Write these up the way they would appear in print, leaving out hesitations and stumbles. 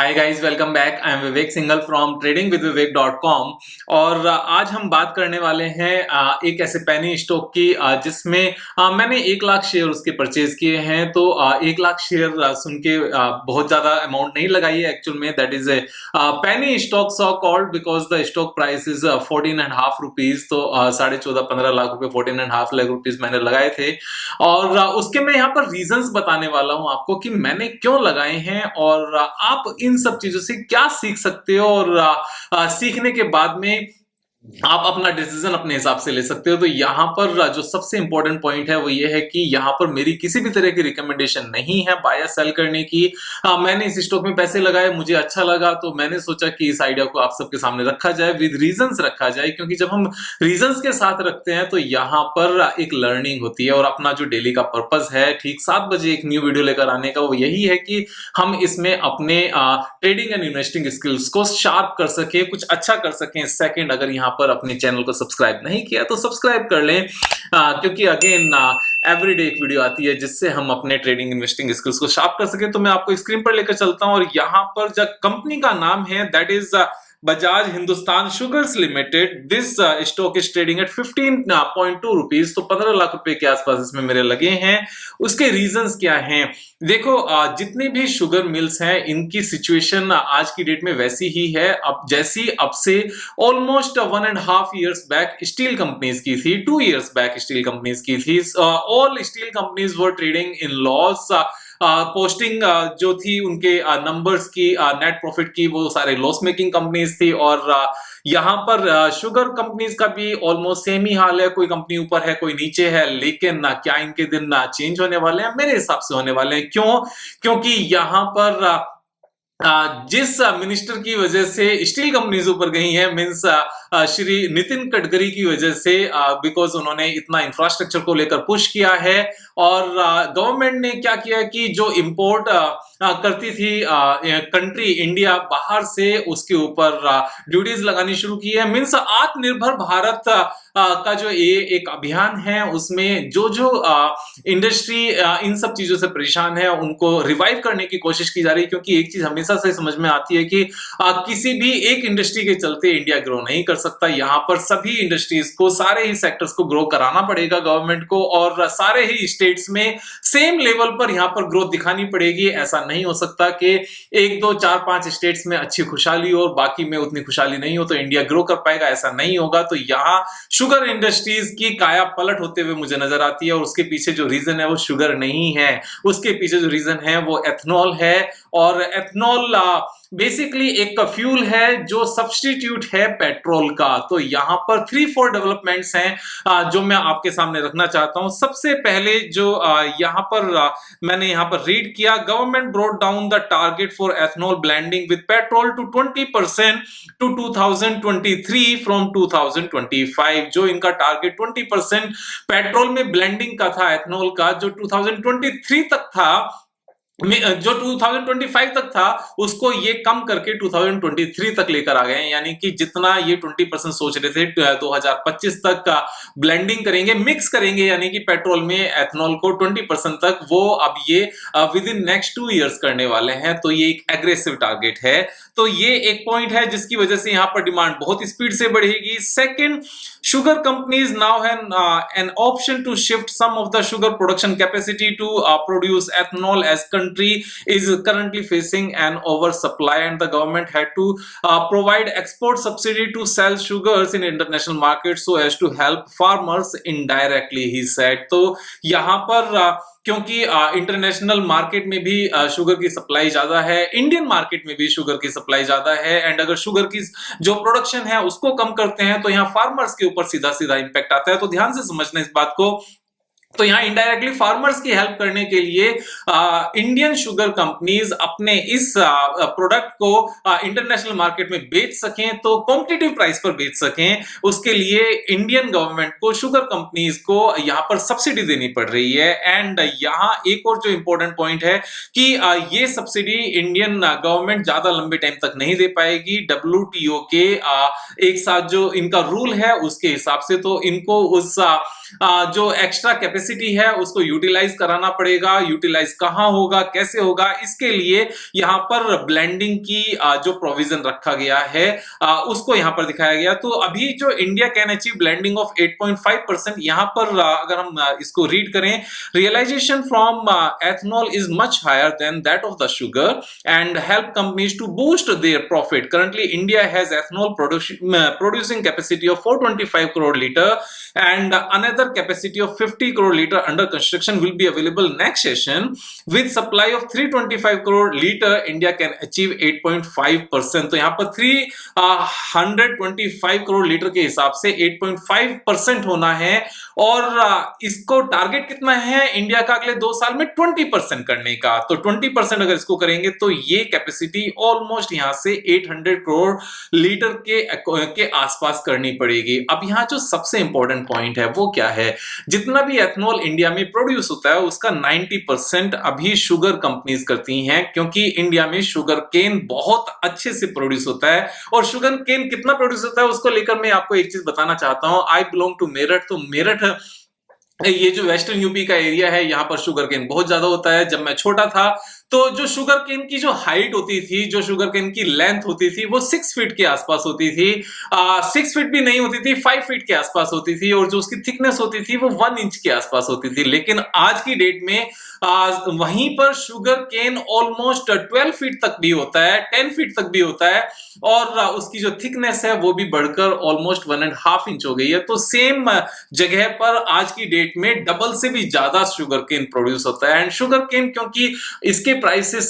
Hi guys, welcome back. I am Vivek Singhal from tradingwithvivek.com। और आज हम बात करने वाले हैं एक ऐसे पेनी स्टॉक की जिसमें मैंने 1 लाख शेयर उसके परचेज किए हैं। तो 1 लाख शेयर सुन के बहुत ज्यादा अमाउंट नहीं लगाई है। एक्चुअल में that is a penny stock so called because the stock price is 14.5 rupees. तो 14.5-15 लाख रुपए, 14.5 लाख रुपीज मैंने लगाए थे। और उसके मैं यहाँ पर रीजंस बताने वाला हूं आपको कि मैंने क्यों लगाए हैं और आप इन सब चीजों से क्या सीख सकते हो। और सीखने के बाद में आप अपना डिसीजन अपने हिसाब से ले सकते हो। तो यहाँ पर जो सबसे इंपॉर्टेंट पॉइंट है वो ये है कि यहाँ पर मेरी किसी भी तरह की रिकमेंडेशन नहीं है बाय या सेल करने की। मैंने इस स्टॉक में पैसे लगाए, मुझे अच्छा लगा तो मैंने सोचा कि इस आइडिया को आप सबके सामने रखा जाए, विद रीजंस रखा जाए। क्योंकि जब हम रीजंस के साथ रखते हैं तो यहाँ पर एक लर्निंग होती है। और अपना जो डेली का पर्पज है ठीक 7 बजे एक न्यू वीडियो लेकर आने का, वो यही है कि हम इसमें अपने ट्रेडिंग एंड इन्वेस्टिंग स्किल्स को शार्प कर सके, कुछ अच्छा कर सकें। सेकंड, अगर यहाँ पर अपने चैनल को सब्सक्राइब नहीं किया तो सब्सक्राइब कर लें, क्योंकि अगेन एवरीडे एक वीडियो आती है जिससे हम अपने ट्रेडिंग इन्वेस्टिंग स्किल्स को शार्प कर सके। तो मैं आपको स्क्रीन पर लेकर चलता हूं और यहाँ पर जो कंपनी का नाम है that is Bajaj Hindusthan sugars limited. This stock is trading at 15.2 rupees. तो 15 लाख रुपए के आसपास इसमें मेरे लगे हैं। उसके रीजंस क्या हैं? देखो, जितने भी शुगर मिल्स हैं इनकी सिचुएशन आज की डेट में वैसी ही है अब जैसी अब से almost 1.5 years back steel companies की थी, 2 ईयर्स बैक स्टील कंपनीज की थी। All steel companies were trading in loss. Posting जो थी उनके नंबर्स की, नेट प्रॉफिट की, वो सारे लॉस मेकिंग कंपनीज थी। और यहाँ पर शुगर कंपनीज का भी ऑलमोस्ट सेम ही हाल है। कोई कंपनी ऊपर है, कोई नीचे है। लेकिन क्या इनके दिन चेंज होने वाले हैं? मेरे हिसाब से होने वाले हैं। क्यों? क्योंकि यहाँ पर जिस मिनिस्टर की वजह से स्टील कंपनीज ऊपर गई है, मींस श्री नितिन गडकरी की वजह से, बिकॉज उन्होंने इतना इंफ्रास्ट्रक्चर को लेकर पुश किया है। और गवर्नमेंट ने क्या किया कि जो इंपोर्ट करती थी कंट्री इंडिया बाहर से, उसके ऊपर ड्यूटीज लगानी शुरू की है। मींस आत्मनिर्भर भारत का जो ये एक अभियान है उसमें जो जो इंडस्ट्री इन सब चीजों से परेशान है उनको रिवाइव करने की कोशिश की जा रही है। क्योंकि एक चीज हमेशा से समझ में आती है कि किसी भी एक इंडस्ट्री के चलते इंडिया ग्रो नहीं कर सकता। यहाँ पर सभी इंडस्ट्रीज को, सारे ही सेक्टर्स को ग्रो कराना पड़ेगा गवर्नमेंट को, और सारे ही स्टेट्स में सेम लेवल पर यहाँ पर ग्रोथ दिखानी पड़ेगी। ऐसा नहीं हो सकता कि 1, 2, 4, 5 स्टेट्स में अच्छी खुशहाली हो और बाकी में उतनी खुशहाली नहीं हो तो इंडिया ग्रो कर पाएगा, ऐसा नहीं होगा। तो यहाँ शुगर इंडस्ट्रीज की काया पलट होते हुए मुझे नजर आती है। और उसके पीछे जो रीजन है वो शुगर नहीं है, उसके पीछे जो रीजन है वो एथनॉल है। और एथनॉल बेसिकली एक फ्यूल है जो सब्स्टिट्यूट है पेट्रोल का। तो यहाँ पर 3-4 डेवलपमेंट्स हैं जो मैं आपके सामने रखना चाहता हूं। सबसे पहले जो यहाँ पर मैंने यहाँ पर रीड किया, government brought down the target for ethanol blending with petrol to 20% to 2023 from 2025। जो इनका टारगेट 20% पेट्रोल में ब्लेंडिंग का था, एथनॉल का, जो 2023 तक था, जो 2025 तक था, उसको ये कम करके 2023 तक लेकर आ गए हैं। यानी कि जितना ये 20% सोच रहे थे 2025 तक का ब्लेंडिंग करेंगे, मिक्स करेंगे यानी कि पेट्रोल में एथनॉल को 20% तक, वो अब ये विद इन नेक्स्ट 2 इयर्स करने वाले हैं। तो ये एक एग्रेसिव टारगेट है। तो ये एक पॉइंट है जिसकी वजह से यहाँ पर डिमांड बहुत स्पीड से बढ़ेगी। Second, sugar companies now have an option to shift some of the sugar production capacity to produce ethanol, as country is currently facing an oversupply and the government had to provide export subsidy to sell sugars in international markets so as to help farmers indirectly, he said। तो यहाँ पर क्योंकि international market में भी sugar की supply ज्यादा है, Indian market में भी शुगर की सप्लाई ज्यादा है, एंड अगर शुगर की जो प्रोडक्शन है उसको कम करते हैं तो यहाँ फार्मर्स के ऊपर सीधा सीधा इंपैक्ट आता है। तो ध्यान से समझना इस बात को। तो यहाँ इनडायरेक्टली फार्मर्स की हेल्प करने के लिए इंडियन शुगर कंपनीज अपने इस प्रोडक्ट को इंटरनेशनल मार्केट में बेच सकें, तो कॉम्पिटिटिव प्राइस पर बेच सकें, उसके लिए इंडियन गवर्नमेंट को, शुगर कंपनीज को यहाँ पर सब्सिडी देनी पड़ रही है। एंड यहाँ एक और जो इंपॉर्टेंट पॉइंट है कि ये सब्सिडी इंडियन गवर्नमेंट ज्यादा लंबे टाइम तक नहीं दे पाएगी। WTO के एक साथ जो इनका रूल है उसके हिसाब से, तो इनको उस जो एक्स्ट्रा कैपेसिटी कैपेसिटी है उसको यूटिलाइज कराना पड़ेगा। यूटिलाइज कहां होगा, कैसे होगा, इसके लिए यहां पर ब्लेंडिंग की जो प्रोविजन रखा गया है उसको यहां पर दिखाया गया। तो अभी जो India can achieve blending of 8.5%, यहां पर अगर हम इसको रीड करें, realization from ethanol is much higher than that of the sugar and help companies to boost their profit. Currently India has ethanol producing capacity of 425 crore liter and another capacity of 50 crore liter under construction will be available next session. With supply of 325 crore liter, India can achieve 8.5%. तो यहाँ पर 325 crore litre के हिसाब से 8.5% होना है और इसको टारगेट कितना है इंडिया का अगले 2 साल में 20% करने का। तो 20% अगर इसको करेंगे तो ये कैपेसिटी ऑलमोस्ट यहां से 800 करोड़ लीटर के आसपास करनी पड़ेगी। अब यहां जो सबसे इंपॉर्टेंट पॉइंट है वो क्या है, जितना भी एथनॉल इंडिया में प्रोड्यूस होता है उसका 90% अभी शुगर कंपनीज करती हैं, क्योंकि इंडिया में शुगर केन बहुत अच्छे से प्रोड्यूस होता है। और शुगर केन कितना प्रोड्यूस होता है उसको लेकर मैं आपको एक चीज बताना चाहता हूं। आई बिलोंग टू मेरठ, तो मेरठ ये जो वेस्टर्न यूपी का एरिया है यहाँ पर शुगर केन बहुत ज्यादा होता है। जब मैं छोटा था तो जो शुगर केन की जो हाइट होती थी, जो शुगर केन की लेंथ होती थी वो 6 फीट के आसपास होती थी। 6 फीट भी नहीं होती थी, 5 फीट के आसपास होती थी और जो उसकी थिकनेस होती थी वो 1 इंच के आसपास होती थी। लेकिन आज की डेट में वहीं पर शुगर केन ऑलमोस्ट 12 फीट तक भी होता है, 10 फीट तक भी होता है और उसकी जो थिकनेस है वो भी बढ़कर ऑलमोस्ट 1.5 इंच हो गई है। तो सेम जगह पर आज की डेट में डबल से भी ज्यादा शुगर केन प्रोड्यूस होता है। एंड शुगर केन क्योंकि इसके प्राइसेस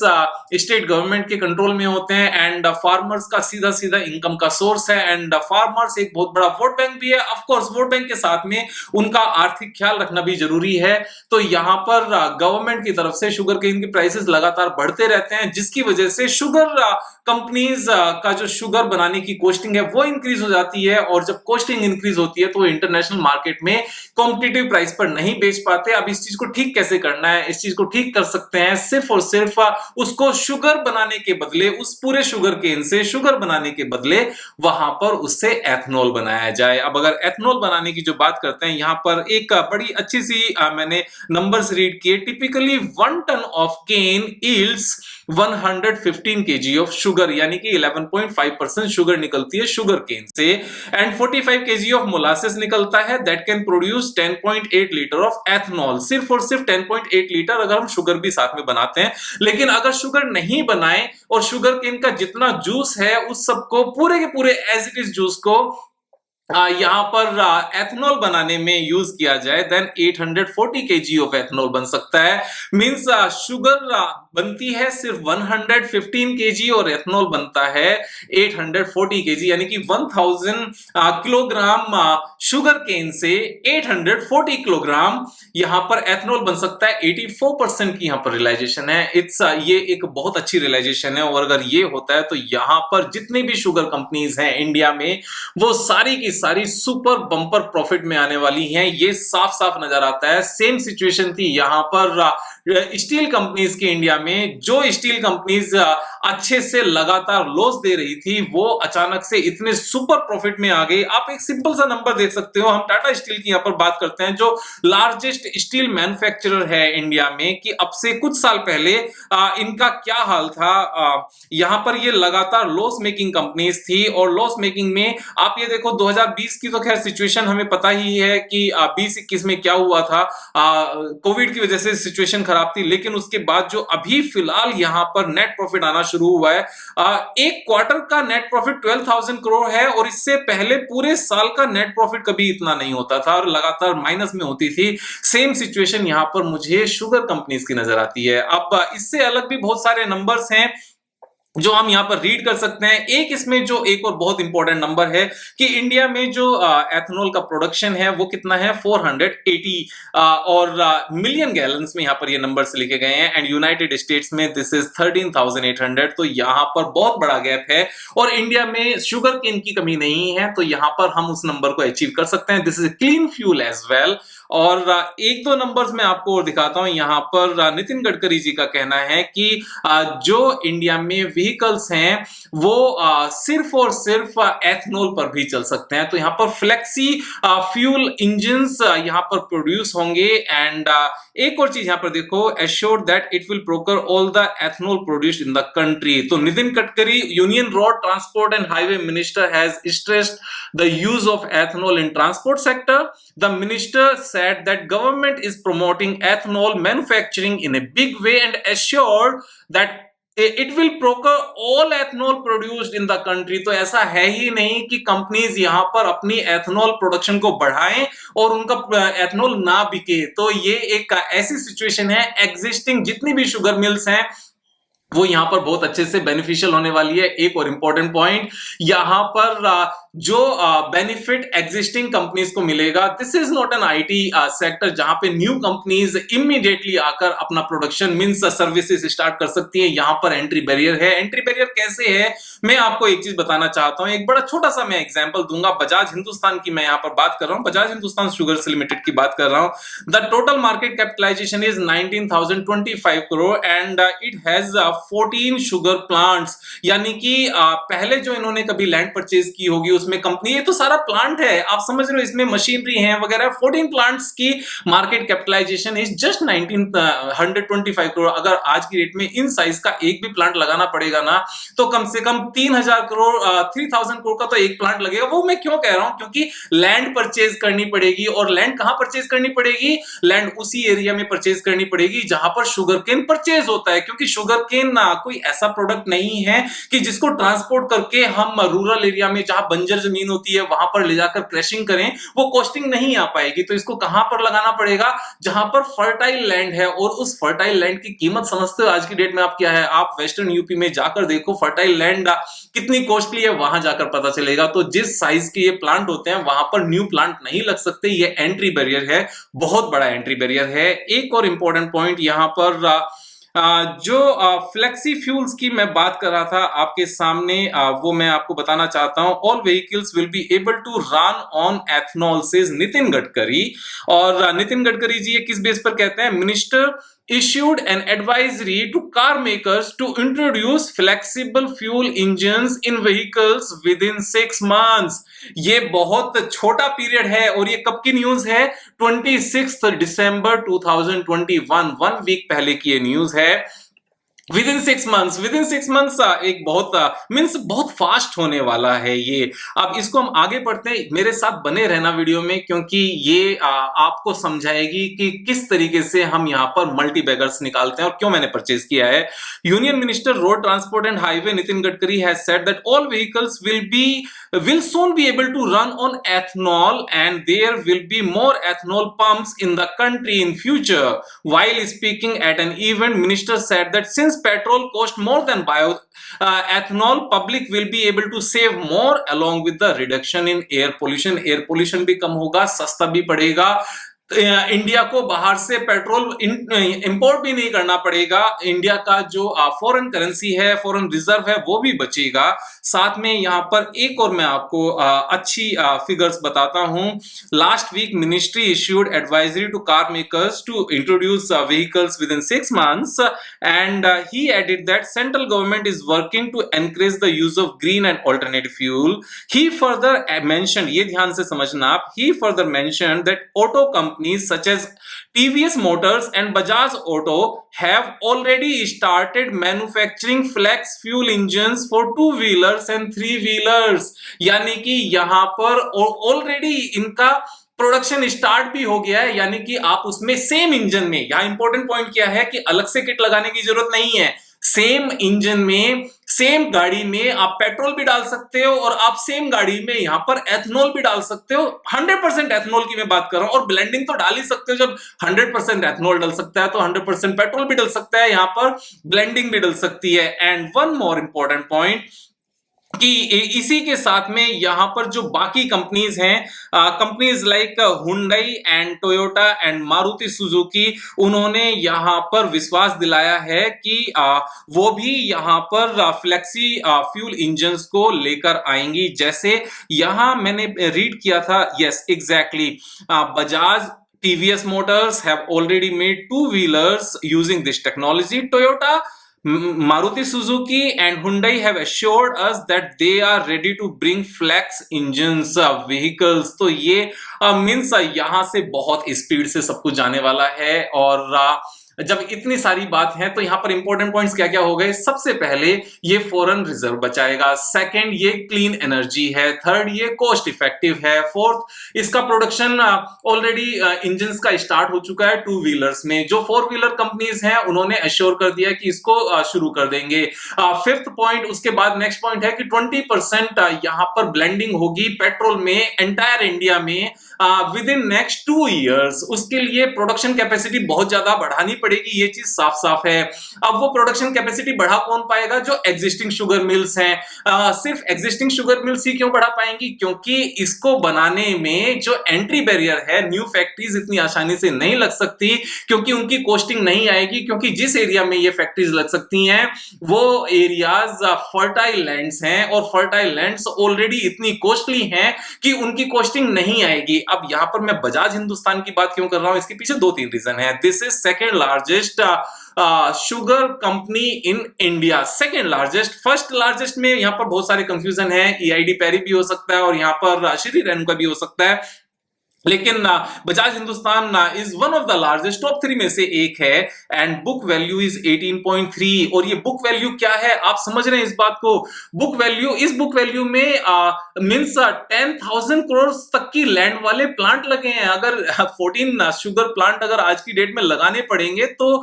स्टेट गवर्नमेंट के कंट्रोल में होते हैं एंड फार्मर्स का सीधा सीधा इनकम का सोर्स है एंड फार्मर्स एक बहुत बड़ा वोट बैंक भी है। ऑफ कोर्स वोट बैंक के साथ में उनका आर्थिक ख्याल रखना भी जरूरी है। तो यहां पर गवर्नमेंट की तरफ से शुगर केन की प्राइसेस लगातार बढ़ते रहते हैं, जिसकी वजह से शुगर कंपनीज का जो शुगर बनाने की कॉस्टिंग है वो इंक्रीज हो जाती है और जब कॉस्टिंग इंक्रीज होती है तो इंटरनेशनल मार्केट में कॉम्पिटिटिव प्राइस पर नहीं बेच पाते। अब इस चीज को ठीक कैसे करना है, इस चीज को ठीक कर सकते हैं सिर्फ और सिर्फ उसको शुगर बनाने के बदले, उस पूरे शुगर केन से शुगर बनाने के बदले वहां पर उससे एथनॉल बनाया जाए। अब अगर एथनॉल बनाने की जो बात करते हैं, यहां पर एक बड़ी अच्छी सी मैंने नंबर्स रीड किए। Typically 1 ton of cane yields 115 kg of sugar, यानी कि 11.5% शुगर निकलती है शुगर केन से एंड 45 kg ऑफ मोलासेस निकलता है that can produce 10.8 litre of ethanol. सिर्फ और सिर्फ 10.8 लीटर अगर हम शुगर भी साथ में बनाते हैं। लेकिन अगर शुगर नहीं बनाए और शुगर केन का जितना जूस है उस सबको पूरे के पूरे एज इट इज जूस को यहां पर एथनॉल बनाने में यूज किया जाए देन 840 kg ऑफ एथनॉल बन सकता है। मींस शुगर बनती है सिर्फ 115 kg और एथनॉल बनता है 840 kg, यानी कि 1000 किलोग्राम शुगर केन से 840 किलोग्राम यहां पर एथनॉल बन सकता है। 84% की यहां पर रियलाइजेशन है। ये एक बहुत अच्छी रियलाइजेशन है और अगर ये होता है तो यहां पर जितनी भी शुगर कंपनीज हैं इंडिया में वो सारी की सारी सुपर बंपर प्रॉफिट में आने वाली हैं। ये साफ साफ नजर आता है। सेम सिचुएशन थी यहां पर स्टील कंपनीज की इंडिया में। जो स्टील कंपनीज अच्छे से लगातार लॉस दे रही थी वो अचानक से इतने सुपर प्रॉफिट में आ गई। आप एक सिंपल सा नंबर देख सकते हो, हम टाटा स्टील की यहां पर बात करते हैं जो लार्जेस्ट स्टील मैन्युफैक्चरर है इंडिया में, कि अब से कुछ साल पहले इनका क्या हाल था। यहां पर ये लगातार लॉस मेकिंग कंपनीज थी और लॉस मेकिंग में आप ये देखो 2020 की तो खैर सिचुएशन हमें पता ही है कि 20-21 में क्या हुआ था, कोविड की वजह से सिचुएशन खराब थी। लेकिन उसके बाद जो अभी फिलहाल यहां पर नेट प्रॉफिट आना शुरू हुआ है, एक क्वार्टर का नेट प्रॉफिट 12,000 करोड़ है और इससे पहले पूरे साल का नेट प्रॉफिट कभी इतना नहीं होता था और लगातार माइनस में होती थी। सेम सिचुएशन यहां पर मुझे शुगर कंपनीज की नजर आती है। अब इससे अलग भी बहुत सारे नंबर्स हैं जो हम यहां पर रीड कर सकते हैं। एक इसमें जो एक और बहुत इंपॉर्टेंट नंबर है कि इंडिया में जो एथनॉल का प्रोडक्शन है वो कितना है 480 और मिलियन गैलन्स में यहां पर ये नंबर्स लिखे गए हैं एंड यूनाइटेड स्टेट्स में दिस इज 13,800। तो यहां पर बहुत बड़ा गैप है और इंडिया में शुगर केन की कमी नहीं है, तो यहां पर हम उस नंबर को अचीव कर सकते हैं। This is clean fuel as well. और एक दो नंबर्स मैं आपको और दिखाता हूं। यहां पर नितिन गडकरी जी का कहना है कि जो इंडिया में व्हीकल्स हैं वो सिर्फ और सिर्फ एथनॉल पर भी चल सकते हैं। तो यहाँ पर फ्लेक्सी फ्यूल इंजन्स यहाँ पर प्रोड्यूस होंगे। एंड एक और चीज यहाँ पर देखो, assured that it will procure all the ethanol produced in the country. तो Nitin Gadkari, union road transport and highway minister, has stressed the use of ethanol in transport sector. The minister said that government is promoting ethanol manufacturing in a big way and assured that it will procure all ethanol produced in the country। तो ऐसा है ही नहीं कि companies यहां पर अपनी ethanol production को बढ़ाएं और उनका एथनॉल ना बिके। तो ये एक ऐसी सिचुएशन है, एग्जिस्टिंग जितनी भी शुगर मिल्स हैं वो यहां पर बहुत अच्छे से बेनिफिशियल होने वाली है। एक और इंपॉर्टेंट पॉइंट, यहां पर जो बेनिफिट एग्जिस्टिंग कंपनीज को मिलेगा, this is not an IT sector जहां पे न्यू कंपनीज इमीडिएटली आकर अपना प्रोडक्शन मींस सर्विसेज स्टार्ट कर सकती है। यहां पर एंट्री बैरियर है। एंट्री बैरियर कैसे है, मैं आपको एक चीज बताना चाहता हूं। एक बड़ा छोटा सा मैं एग्जांपल दूंगा। बजाज हिंदुस्तान की मैं यहां पर बात कर रहा हूं, बजाज हिंदुस्तान शुगर्स लिमिटेड की बात कर रहा हूं। The total market capitalization is 19,025 crore and it has 14 sugar plants. यानी कि पहले जो इन्होंने कभी लैंड परचेज की होगी उसमें कंपनी, ये तो सारा प्लांट है, आप समझ रहे हो, इसमें मशीनरी है वगैरह। 14 प्लांट्स की market capitalization is just 1925 crore. अगर आज की डेट में इन साइज का एक भी प्लांट लगाना पड़ेगा ना तो कम से कम 3000 करोड़ 3000 करोड़ का तो एक प्लांट लगेगा। वो मैं क्यों कह रहा हूं, क्योंकि लैंड परचेज करनी पड़ेगी। और लैंड कहां परचेज करनी पड़ेगी, लैंड उसी एरिया में परचेज करनी पड़ेगी जहां पर शुगर केन परचेज होता है। क्योंकि शुगर केन कोई ऐसा प्रोडक्ट नहीं है कि जिसको ट्रांसपोर्ट करके हम रूरल एरिया में जहां बंजर जमीन होती है वहां पर ले जाकर क्रैशिंग करें, वो कॉस्टिंग नहीं आ पाएगी। तो इसको कहां पर लगाना पड़ेगा, जहां पर फर्टाइल लैंड है। और उस फर्टाइल लैंड की कीमत समझते हो आज की डेट में आप क्या है, आप वेस्टर्न यूपी में जाकर देखो फर्टाइल लैंड कितनी कॉस्टली है, वहां जाकर पता चलेगा। तो जिस साइज के ये प्लांट होते हैं वहां पर न्यू प्लांट नहीं लग सकते। ये एंट्री बैरियर है, बहुत बड़ा एंट्री बैरियर है। एक और इंपॉर्टेंट पॉइंट यहां पर जो फ्लेक्सी फ्यूल्स की मैं बात कर रहा था आपके सामने, वो मैं आपको बताना चाहता हूं। All vehicles will be able to run on ethanol says Nitin Gadkari. और नितिन गडकरी जी ये किस बेस पर कहते हैं, minister issued an advisory to car makers to introduce flexible fuel engines in vehicles within 6 months। ये बहुत छोटा पीरियड है और ये कब की न्यूज है, 26 दिसंबर 2021, 1 वीक पहले की ये न्यूज है। विदिन 6 मंथ्स एक बहुत मीन्स बहुत फास्ट होने वाला है ये। अब इसको हम आगे पढ़ते हैं, मेरे साथ बने रहना वीडियो में, क्योंकि ये आपको समझाएगी कि किस तरीके से हम यहाँ पर मल्टी बैगर्स निकालते हैं और क्यों मैंने परचेज किया है। Union minister road transport and highway Nitin Gadkari has said that all vehicles will soon be able to run on ethanol and there will be more ethanol pumps in the country in future। While speaking at an event, minister said that since petrol cost more than ethanol, public will be able to save more along with the reduction in air pollution। air pollution भी कम होगा, सस्ता भी पड़ेगा। India को बाहर से petrol import भी नहीं करना पड़ेगा। इंडिया का जो फॉरेन करेंसी है, फॉरेन रिजर्व है, वो भी बचेगा। साथ में यहां पर एक और मैं आपको अच्छी फिगर्स बताता हूं। Last week ministry issued advisory to car makers to introduce vehicles within 6 months and he added that central government is working to encourage the use of green and alternative fuel. He further mentioned, ये ध्यान से समझना आप, he further mentioned that auto companies such as TVS Motors and Bajaj Auto have already started manufacturing flex fuel engines for 2-wheelers and 3-wheelers। यानी कि यहां पर already इनका प्रोडक्शन स्टार्ट भी हो गया है। यानी कि आप उसमें सेम इंजन में, यहां इंपॉर्टेंट पॉइंट क्या है कि अलग से किट लगाने की जरूरत नहीं है। सेम इंजन में, सेम गाड़ी में आप पेट्रोल भी डाल सकते हो और आप सेम गाड़ी में यहां पर एथनॉल भी डाल सकते हो। 100% एथनॉल की मैं बात कर रहा हूं। और ब्लेंडिंग तो डाल ही सकते हो, जब 100% एथनॉल डल सकता है तो 100% पेट्रोल भी डल सकता है, यहां पर ब्लेंडिंग भी डल सकती है। And one more important point कि इसी के साथ में यहां पर जो बाकी कंपनीज हैं, companies like Hyundai and Toyota and Maruti Suzuki, उन्होंने यहां पर विश्वास दिलाया है कि वो भी यहां पर फ्लेक्सी फ्यूल इंजन्स को लेकर आएंगी। जैसे यहां मैंने रीड किया था, yes exactly, Bajaj TVS Motors have already made 2-wheelers using this technology। Toyota Maruti Suzuki and Hyundai have assured us that they are ready to bring flex engines vehicles। तो ये मीन्स यहाँ से बहुत स्पीड से सब कुछ जाने वाला है। और जब इतनी सारी बात है तो यहाँ पर इंपॉर्टेंट पॉइंट्स क्या क्या हो गए। सबसे पहले ये फॉरेन रिजर्व बचाएगा, सेकंड ये क्लीन एनर्जी है, थर्ड ये कॉस्ट इफेक्टिव है, फोर्थ इसका प्रोडक्शन ऑलरेडी इंजन्स का स्टार्ट हो चुका है टू व्हीलर्स में। जो फोर व्हीलर कंपनीज हैं उन्होंने एश्योर कर दिया कि इसको शुरू कर देंगे। फिफ्थ पॉइंट, उसके बाद नेक्स्ट पॉइंट है कि 20% यहाँ पर ब्लेंडिंग होगी पेट्रोल में एंटायर इंडिया में विद इन नेक्स्ट 2 ईयर्स। उसके लिए प्रोडक्शन कैपेसिटी बहुत ज्यादा बढ़ानी पड़ेगी, ये चीज साफ साफ है। अब वो प्रोडक्शन कैपेसिटी बढ़ा कौन पाएगा? जो एग्जिस्टिंग शुगर मिल्स हैं। सिर्फ एग्जिस्टिंग शुगर मिल्स ही क्यों बढ़ा पाएंगी? क्योंकि इसको बनाने में जो एंट्री बैरियर है, न्यू फैक्ट्रीज इतनी आसानी से नहीं लग सकती, क्योंकि उनकी कॉस्टिंग नहीं आएगी। क्योंकि जिस एरिया में ये फैक्ट्रीज लग सकती हैं वो एरियाज फर्टाइल लैंड्स हैं, और फर्टाइल लैंड्स ऑलरेडी इतनी कॉस्टली हैं कि उनकी कॉस्टिंग नहीं आएगी। अब यहां पर मैं बजाज हिंदुस्तान की बात क्यों कर रहा हूं, इसके पीछे 2-3 रीजन है। This is second largest sugar company in India, second largest. First largest में यहां पर बहुत सारे कंफ्यूजन है, ईआईडी पैरी भी हो सकता है और यहां पर श्री रेणुका भी हो सकता है, लेकिन Bajaj Hindustan is one of the largest, top 3 में से एक है। And book value is 18.3। और ये बुक वैल्यू क्या है, आप समझ रहे हैं इस बात को? बुक वैल्यू, इस बुक वैल्यू में मींस 10,000 करोड़ तक की लैंड वाले प्लांट लगे हैं। अगर 14 शुगर प्लांट अगर आज की डेट में लगाने पड़ेंगे तो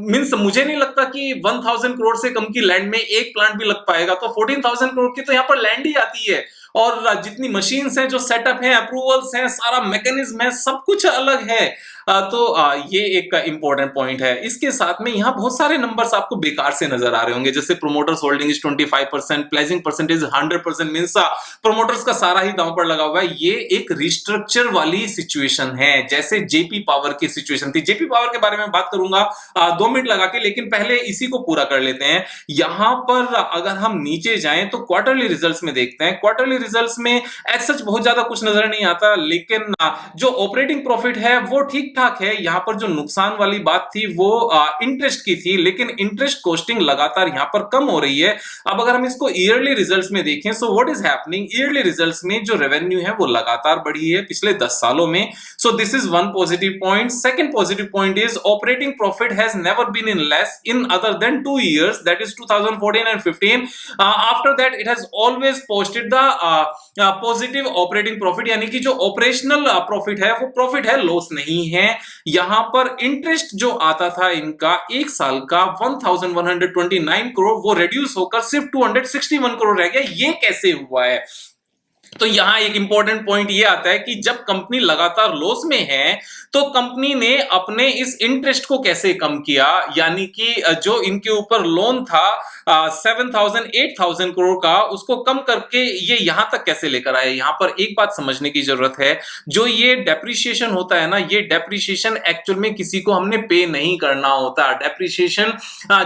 मींस मुझे नहीं लगता कि 1000 करोड़ से कम की लैंड में एक प्लांट भी लग पाएगा। तो 14,000 करोड़ की तो यहां पर लैंड ही आती है, और जितनी मशीन्स हैं, जो सेटअप है, अप्रूवल्स हैं, सारा मैकेनिज्म है, सब कुछ अलग है। तो ये एक इंपॉर्टेंट पॉइंट है। इसके साथ में यहाँ बहुत सारे नंबर्स आपको बेकार से नजर आ रहे होंगे, जैसे promoters holding is 25%, pledging percentage 100%, means promoters का सारा ही दांव पर लगा हुआ है। ये एक रिस्ट्रक्चर वाली सिचुएशन है, जैसे जेपी पावर की सिचुएशन थी। जेपी पावर के बारे में बात करूंगा 2 मिनट लगा के, लेकिन पहले इसी को पूरा कर लेते हैं। यहां पर अगर हम नीचे जाएं तो क्वार्टरली रिजल्ट्स में देखते हैं। क्वार्टरली रिजल्ट्स में एज सच बहुत ज्यादा कुछ नजर नहीं आता, लेकिन जो ऑपरेटिंग प्रॉफिट है वो ठीक ठाक है। यहां पर जो नुकसान वाली बात थी वो इंटरेस्ट की थी, लेकिन इंटरेस्ट कॉस्टिंग लगातार यहां पर कम हो रही है। अब अगर हम इसको ईयरली रिजल्ट्स में देखें, so what is happening, yearly results में जो रेवेन्यू है वो लगातार बढ़ी है पिछले 10 सालों में। So this is one positive point. Second positive point is operating profit has never been in less in other than 2 years, that is 2014 and 15। after that it has always posted the positive operating profit, यानी कि जो operational profit है वो profit है, loss नहीं है। यहां पर इंटरेस्ट जो आता था इनका एक साल का 1129 करोड़, वो रिड्यूस होकर सिर्फ 261 करोड़ रह गया। ये कैसे हुआ है? तो यहां एक इंपॉर्टेंट पॉइंट ये आता है कि जब कंपनी लगातार लॉस में है तो कंपनी ने अपने इस इंटरेस्ट को कैसे कम किया, यानी कि जो इनके ऊपर लोन था 7,000-8,000 करोड़ का, उसको कम करके ये यहां तक कैसे लेकर आए। यहां पर एक बात समझने की जरूरत है, जो ये डेप्रिसिएशन होता है ना, ये डेप्रिसिएशन एक्चुअल में किसी को हमने पे नहीं करना होता। डेप्रिसिएशन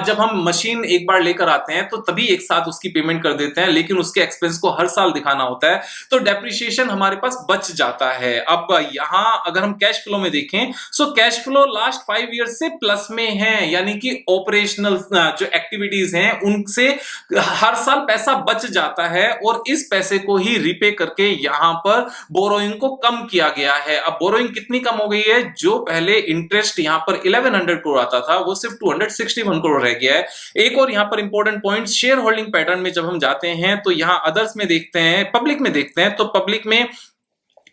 जब हम मशीन एक बार लेकर आते हैं तो तभी एक साथ उसकी पेमेंट कर देते हैं, लेकिन उसके एक्सपेंस को हर साल दिखाना होता है, तो डेप्रिसिएशन हमारे पास बच जाता है। अब यहां अगर हम कैश फ्लो में देखें, so cash flow last 5 years से प्लस में है, यानी कि ऑपरेशनल जो एक्टिविटीज हैं उनसे हर साल पैसा बच जाता है, और इस पैसे को ही रिपे करके यहां पर बोरोइंग को कम किया गया है। अब बोरोइंग कितनी कम हो गई है? जो पहले इंटरेस्ट यहां पर 1100 करोड़ आता था वो सिर्फ 261 करोड़ रह गया है। एक और यहां पर important point, share holding pattern में जब हम जाते हैं तो यहां अदर्स में देखते हैं, पब्लिक में देखते हैं, तो पब्लिक में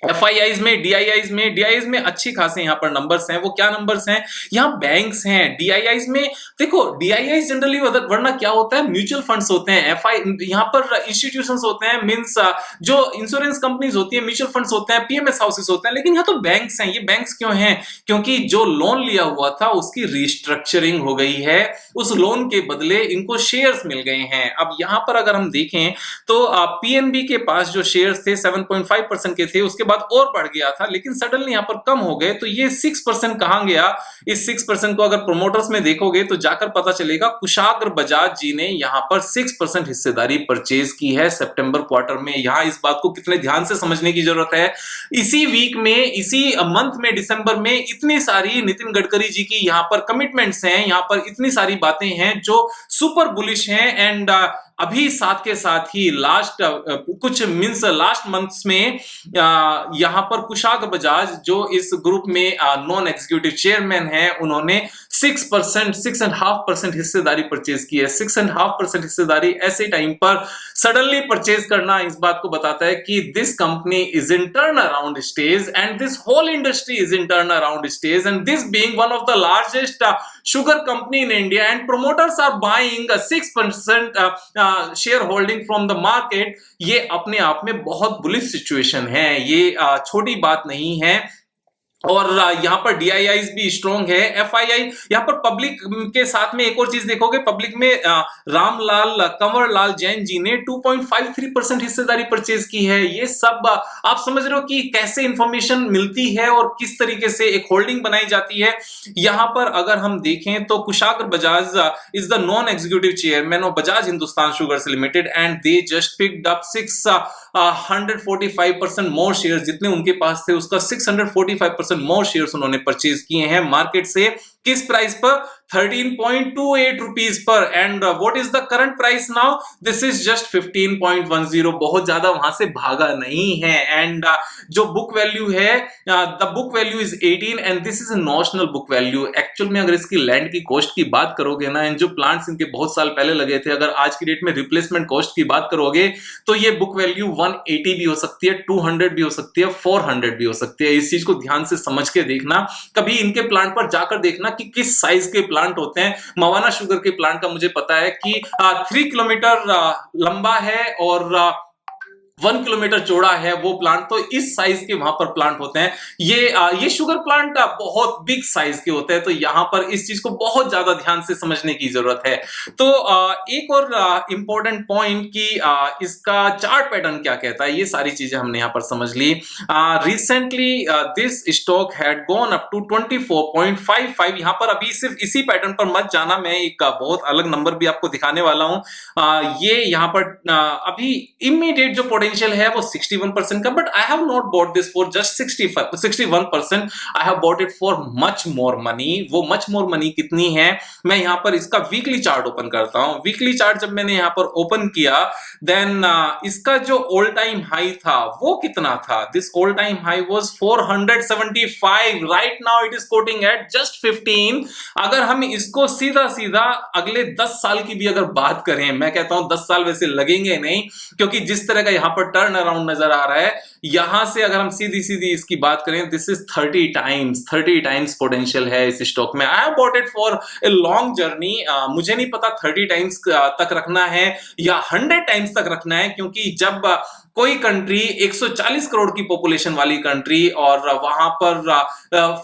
FIIs में, DIIs में अच्छी खासे यहाँ पर नंबर्स हैं। वो क्या नंबर्स हैं? यहाँ बैंक्स हैं। DIIs में देखो, DIIs जनरली वरना क्या होता है, म्यूचुअल फंड्स होते हैं। यहाँ पर इंस्टीट्यूशंस होते हैं, मींस जो इंश्योरेंस कंपनीज होती है, म्यूचुअल फंड्स होते हैं, PMS हाउसेस होते हैं, लेकिन यहाँ तो बैंक्स हैं। ये बैंक्स क्यों हैं? क्योंकि जो लोन लिया हुआ था उसकी रिस्ट्रक्चरिंग हो गई है, उस लोन के बदले इनको शेयर्स मिल गए हैं। अब यहाँ पर अगर हम देखें तो PNB के पास जो शेयर्स थे 7.5% के थे, उसके बाद और बढ़ गया था, लेकिन सडनली यहाँ पर कम हो गए। तो ये 6% कहां गया? इस 6% को अगर प्रोमोटर्स में देखोगे तो जाकर पता चलेगा कुशाग्र बजाज जी ने यहाँ पर 6% हिस्सेदारी परचेज की है सितंबर क्वार्टर में। यहाँ इस बात को कितने ध्यान से समझने की जरूरत है। इसी वीक में, इसी मंथ में, दिसंबर में इतनी सारी नितिन गडकरी जी की यहाँ पर कमिटमेंट्स हैं, यहाँ पर इतनी सारी बातें हैं जो सुपर बुलिश हैं। एंड अभी साथ के साथ ही लास्ट मंथ्स में यहाँ पर कुशाग्र बजाज जो इस ग्रुप में नॉन एग्जीक्यूटिव चेयरमैन है, उन्होंने 6.5% हिस्सेदारी परचेज की है। 6.5% हिस्सेदारी ऐसे टाइम पर सडनली परचेज करना इस बात को बताता है कि this company is in turn around stage and this whole industry is in turn around stage and this being one of the largest sugar company in India and promoters are buying a 6% share holding from the market. ये अपने आप में बहुत bullish situation है, ये छोटी बात नहीं है। और यहाँ पर DIIs भी स्ट्रॉन्ग है। FII यहाँ पर पब्लिक के साथ में एक और चीज देखोगे, पब्लिक में रामलाल कंवरलाल जैन जी ने 2.53% हिस्सेदारी परचेज की है। ये सब आप समझ रहे हो कि कैसे इंफॉर्मेशन मिलती है और किस तरीके से एक होल्डिंग बनाई जाती है। यहाँ पर अगर हम देखें तो Kushagra Bajaj is the non executive chairman of Bajaj Hindusthan sugars limited and they just picked up 645% more shares, जितने उनके पास थे उसका 645% मोर शेयर्स उन्होंने परचेज किए हैं मार्केट से। किस प्राइस पर? 13.28 rupees per. And what is the current price now? This is just 15.10। बहुत ज्यादा वहां से भागा नहीं है। एंड जो बुक वैल्यू है, the book value is 18 and this is a notional book value. Actual में अगर इसकी लैंड की कॉस्ट की बात करोगे ना, एंड जो प्लांट्स इनके बहुत साल पहले लगे थे, अगर आज की डेट में रिप्लेसमेंट कॉस्ट की बात करोगे तो ये बुक वैल्यू 180 भी हो सकती है, 200 भी हो सकती है, 400 भी हो सकती है। इस चीज को ध्यान से समझ के देखना, कभी इनके प्लांट पर जाकर देखना कि किस साइज के प्लांट होते हैं। मवाना शुगर के प्लांट का मुझे पता है कि 3 किलोमीटर लंबा है और 1 किलोमीटर चौड़ा है वो प्लांट, तो इस साइज के वहां पर प्लांट होते हैं। ये शुगर प्लांट बहुत बिग साइज के होते हैं, तो यहां पर इस चीज को बहुत ज्यादा ध्यान से समझने की जरूरत है। तो एक और इंपॉर्टेंट पॉइंट कि इसका चार्ट पैटर्न क्या कहता है, ये सारी चीजें हमने यहां पर समझ ली। Recently this stock had gone up to 24.55। यहां पर अभी सिर्फ इसी पैटर्न पर मत जाना, मैं एक बहुत अलग नंबर भी आपको दिखाने वाला हूं। ये यहां पर अभी इमीडिएट जो पोटेंशियल है वो 61% का, but I have not bought this for just 61%। I have bought it for much more money. वो मच मोर मनी कितनी है, मैं यहां पर इसका वीकली चार्ट ओपन करता हूं। वीकली चार्ट जब मैंने यहां पर ओपन किया, देन इसका जो ऑल टाइम हाई था वो कितना था? This all time high was 475। Right now it is quoting at just 15। अगर हम इसको सीधा सीधा अगले 10 साल की भी अगर बात करें, मैं कहता हूं 10 साल वैसे लगेंगे नहीं, क्योंकि जिस तरह का यहां पर टर्न अराउंड नजर आ रहा है, यहां से अगर हम सीधी सीधी इसकी बात करें, दिस इज 30 टाइम्स पोटेंशियल है इस स्टॉक में। I have bought it for a long journey. मुझे नहीं पता 30 टाइम्स तक रखना है या 100 टाइम्स तक रखना है, क्योंकि जब कोई कंट्री 140 करोड़ की पॉपुलेशन वाली कंट्री और वहां पर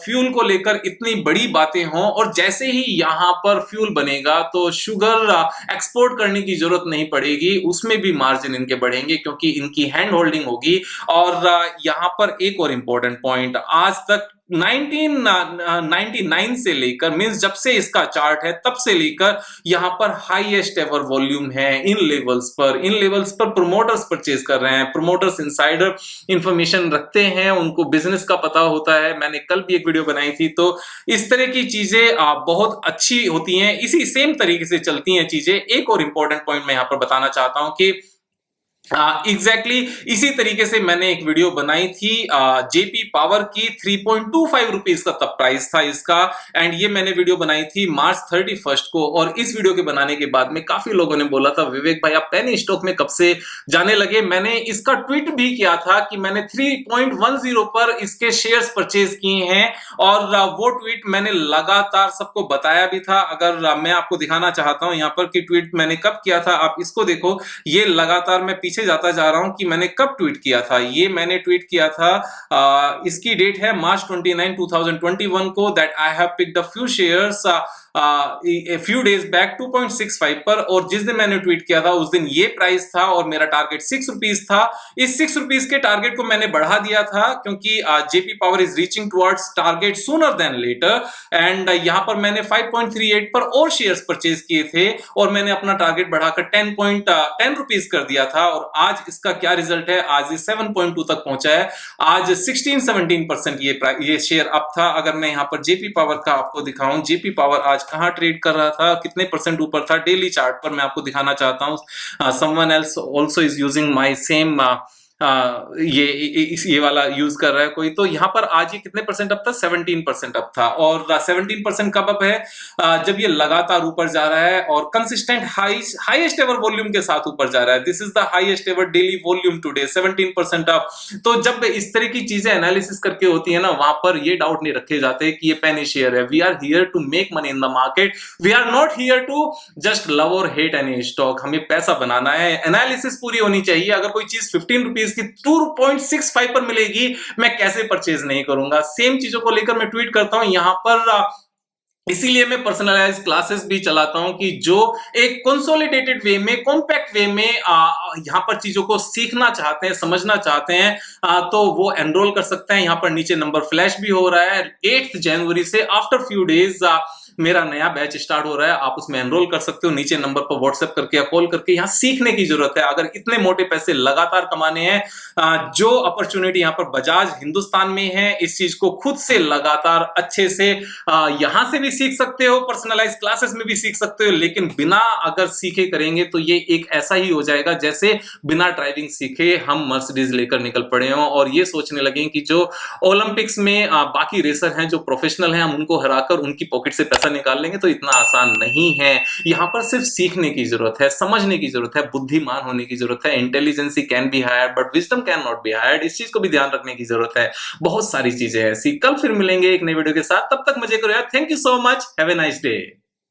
फ्यूल को लेकर इतनी बड़ी बातें हों, और जैसे ही यहां पर फ्यूल बनेगा तो शुगर एक्सपोर्ट करने की जरूरत नहीं पड़ेगी, उसमें भी मार्जिन इनके बढ़ेंगे क्योंकि इनकी हैंड होल्डिंग होगी। और यहां पर एक और इंपॉर्टेंट पॉइंट, आज तक 1999 से लेकर, मींस जब से इसका चार्ट है तब से लेकर यहां पर हाईएस्ट एवर वॉल्यूम है इन लेवल्स पर प्रोमोटर्स परचेज कर रहे हैं। प्रोमोटर्स इनसाइडर इंफॉर्मेशन रखते हैं, उनको बिजनेस का पता होता है। मैंने कल भी एक वीडियो बनाई थी, तो इस तरह की चीजें बहुत अच्छी होती हैं, इसी सेम तरीके से चलती हैं चीजें। एक और इंपॉर्टेंट पॉइंट मैं यहां पर बताना चाहता हूं कि एग्जैक्टली इसी तरीके से मैंने एक वीडियो बनाई थी जेपी पावर की। 3.25 रुपीज का तब प्राइस था इसका, एंड ये मैंने वीडियो बनाई थी मार्च 31 को। और इस वीडियो के बनाने के बाद में काफी लोगों ने बोला था, विवेक भाई आप पेनी स्टॉक में कब से जाने लगे? मैंने इसका ट्वीट भी किया था कि मैंने 3.10 पर इसके शेयर्स परचेज किए हैं, और वो ट्वीट मैंने लगातार सबको बताया भी था। अगर मैं आपको दिखाना चाहता हूं यहाँ पर कि ट्वीट मैंने कब किया था, आप इसको देखो। ये लगातार मैं पीछे जाता जा रहा हूं कि मैंने कब ट्वीट किया था। ये मैंने ट्वीट किया था, इसकी डेट है मार्च 29, 2021 को, that I have picked a few shares few days back 2.65 पर, और जिस दिन मैंने ट्वीट किया था उस दिन ये प्राइस था और मेरा टारगेट 6 रुपीज था। इस 6 रुपीज के टारगेट को मैंने बढ़ा दिया था क्योंकि JP power is reaching towards target sooner than later, एंड यहां पर मैंने 5.38 पर और शेयर्स परचेज किए थे और मैंने अपना टारगेट बढ़ाकर 10 रुपीज कर दिया था। और आज इसका क्या रिजल्ट है, आज ये 7.2 तक पहुंचा है। आज 16-17% ये शेयर अप था। अगर मैं यहां पर जेपी पावर का आपको दिखाऊं, जेपी पावर आज कहां ट्रेड कर रहा था, कितने परसेंट ऊपर था, डेली चार्ट पर मैं आपको दिखाना चाहता हूं। Someone else also is using my same, ये वाला यूज कर रहा है कोई, तो यहां पर आज ये कितने परसेंट अप था, 17% अप था। और 17% कब अप है, जब ये लगातार ऊपर जा रहा है और कंसिस्टेंट हाईएस्ट एवर वॉल्यूम के साथ ऊपर जा रहा है। This is the highest ever daily volume today, 17% up. तो जब इस तरह की चीजें एनालिसिस करके होती है ना, वहां पर ये डाउट नहीं रखे जाते कि ये पेनी शेयर है। We are here to make money in the market, we are not here to just love और हेट एनी स्टॉक। हमें पैसा बनाना है, एनालिसिस पूरी होनी चाहिए। अगर कोई चीज 15 रुपीज की 2.65 पर मिलेगी, मैं कैसे परचेज नहीं करूंगा। सेम चीजों को लेकर मैं ट्वीट करता हूं यहां पर। इसीलिए मैं पर्सनलाइज क्लासेस भी चलाता हूं कि जो एक कंसोलिडेटेड वे में, कॉम्पैक्ट वे में यहां पर चीजों को सीखना चाहते हैं, समझना चाहते हैं, तो वो एनरोल कर सकते हैं। यहां पर नीचे नंबर फ्लैश भी हो रहा है। 8 जनवरी से आफ्टर फ्यू डेज मेरा नया बैच स्टार्ट हो रहा है, आप उसमें एनरोल कर सकते हो। नीचे नंबर पर व्हाट्सएप करके या कॉल करके। यहां सीखने की जरूरत है। अगर इतने मोटे पैसे लगातार कमाने हैं, जो अपॉर्चुनिटी यहां पर बजाज हिंदुस्तान में है, इस चीज को खुद से लगातार अच्छे से यहां से भी सीख सकते हो, पर्सनलाइज क्लासेस में भी सीख सकते हो। लेकिन बिना अगर सीखे करेंगे तो ये एक ऐसा ही हो जाएगा जैसे बिना ड्राइविंग सीखे हम मर्सिडीज लेकर निकल पड़े हों और ये सोचने लगे कि जो ओलंपिक्स में बाकी रेसर हैं, जो प्रोफेशनल हैं, हम उनको हराकर उनकी पॉकेट से पैसा निकाल लेंगे। तो इतना आसान नहीं है। यहां पर सिर्फ सीखने की जरूरत है, समझने की जरूरत है, बुद्धिमान होने की जरूरत है। Intelligence can be hired but wisdom can not be hired. इस चीज को भी ध्यान रखने की जरूरत है। बहुत सारी चीजें ऐसी। कल फिर मिलेंगे एक नई वीडियो के साथ, तब तक मजे करो यार। Thank you so much, have a nice day.